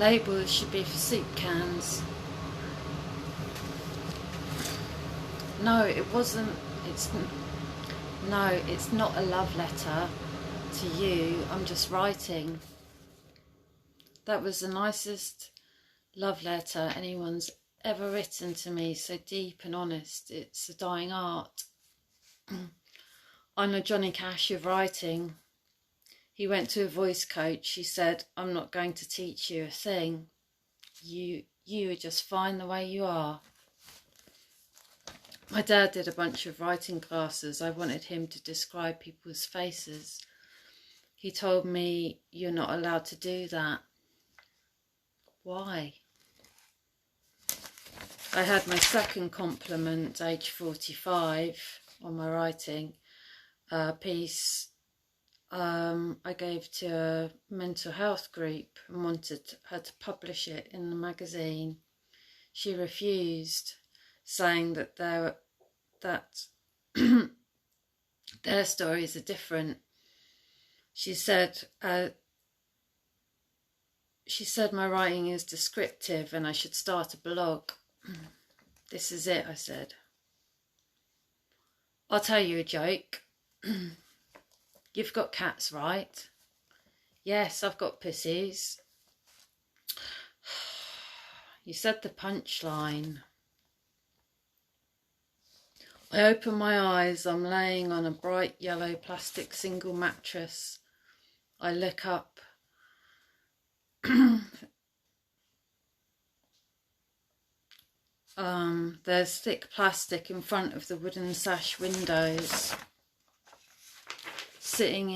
Labels should be for soup cans. No, it wasn't. No, it's not a love letter to you. I'm just writing. That was the nicest love letter anyone's ever written to me, so deep and honest. It's a dying art. I'm a Johnny Cash of writing. He went to a voice coach. He said, I'm not going to teach you a thing. You are just fine the way you are. My dad did a bunch of writing classes. I wanted him to describe people's faces. He told me, you're not allowed to do that. Why? I had my second compliment, age 45, on my writing piece. I gave to a mental health group and wanted her to publish it in the magazine. She refused, saying that their stories are different. She said my writing is descriptive and I should start a blog. This is it, I said. I'll tell you a joke. You've got cats, right? Yes, I've got pussies. You said the punchline. I open my eyes. I'm laying on a bright yellow plastic single mattress. I look up. There's thick plastic in front of the wooden sash windows. Sitting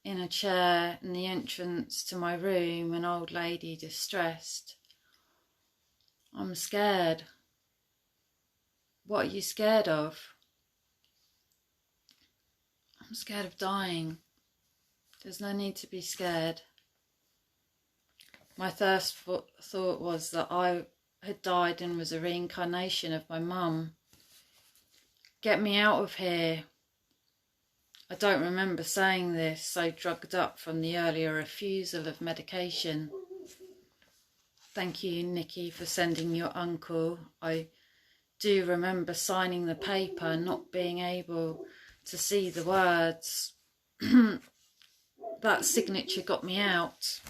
in a chair in the entrance to my room, an old lady, distressed. I'm scared. What are you scared of? I'm scared of dying. There's no need to be scared. My first thought was that I had died and was a reincarnation of my mum. Get me out of here. I don't remember saying this, so drugged up from the earlier refusal of medication. Thank you, Nikki, for sending your uncle. I do remember signing the paper, not being able to see the words. That signature got me out.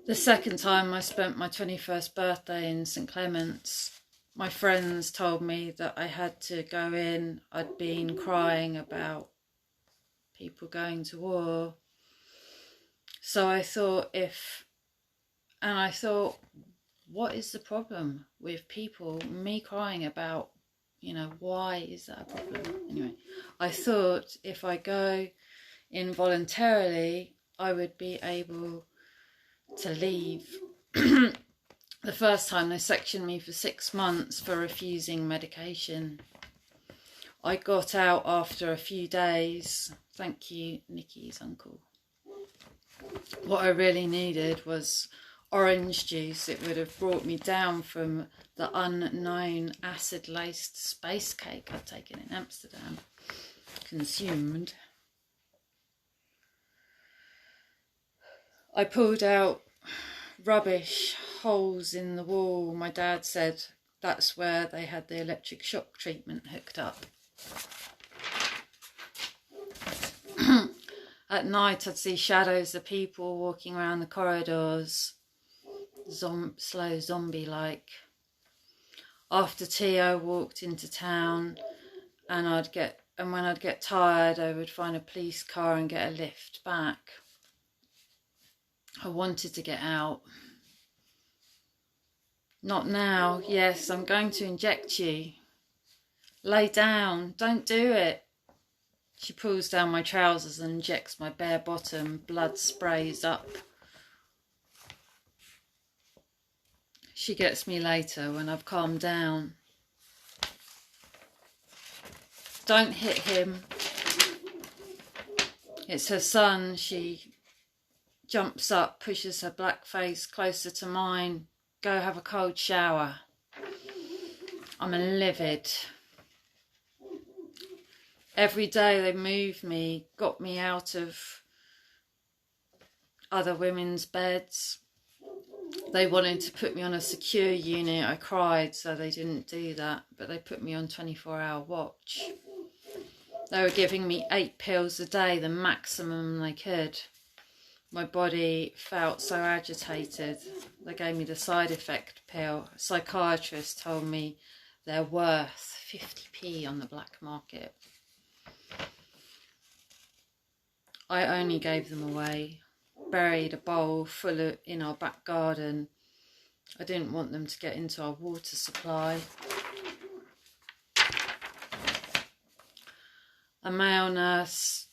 The second time I spent my 21st birthday in St Clement's. My friends told me that I had to go in. I'd been crying about people going to war. So I thought what is the problem with people, me crying about, why is that a problem? Anyway, I thought if I go in voluntarily, I would be able to leave. The first time they sectioned me for 6 months for refusing medication. I got out after a few days. Thank you, Nikki's uncle. What I really needed was orange juice. It would have brought me down from the unknown acid-laced space cake I'd taken in Amsterdam. Consumed. I pulled out rubbish, holes in the wall. My dad said that's where they had the electric shock treatment hooked up. At night I'd see shadows of people walking around the corridors, slow zombie-like. After tea I walked into town and when I'd get tired I would find a police car and get a lift back. I wanted to get out. Not now. Yes, I'm going to inject you. Lay down. Don't do it. She pulls down my trousers and injects my bare bottom. Blood sprays up. She gets me later when I've calmed down. Don't hit him. It's her son. She jumps up, pushes her black face closer to mine. Go have a cold shower. I'm livid. Every day they moved me, got me out of other women's beds. They wanted to put me on a secure unit. I cried, so they didn't do that, but they put me on 24-hour watch. They were giving me 8 pills a day, the maximum they could. My body felt so agitated. They gave me the side effect pill. A psychiatrist told me they're worth 50p on the black market. I only gave them away. Buried a bowl full of in our back garden. I didn't want them to get into our water supply. A male nurse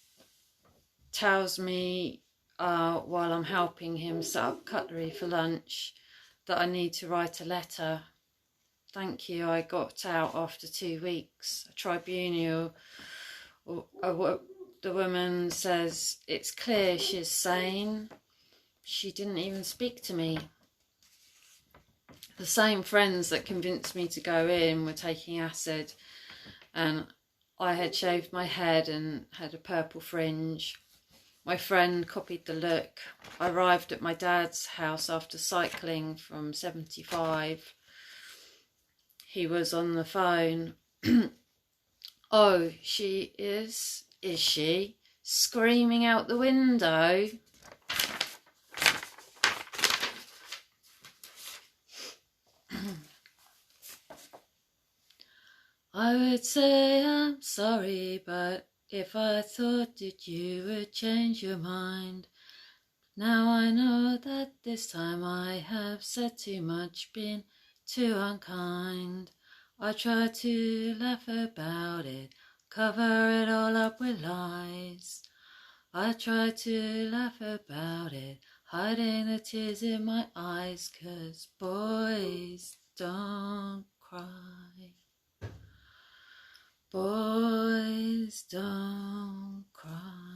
tells me while I'm helping him set up cutlery for lunch that I need to write a letter. Thank you, I got out after 2 weeks. A tribunal, the woman says it's clear she's sane. She didn't even speak to me. The same friends that convinced me to go in were taking acid, and I had shaved my head and had a purple fringe. My friend copied the look. I arrived at my dad's house after cycling from 75. He was on the phone. Oh, she is she? Screaming out the window. I would say I'm sorry, but if I thought that you would change your mind, now I know that this time I have said too much, been too unkind. I try to laugh about it, cover it all up with lies. I try to laugh about it, hiding the tears in my eyes, 'cause boys don't cry. Boys don't cry.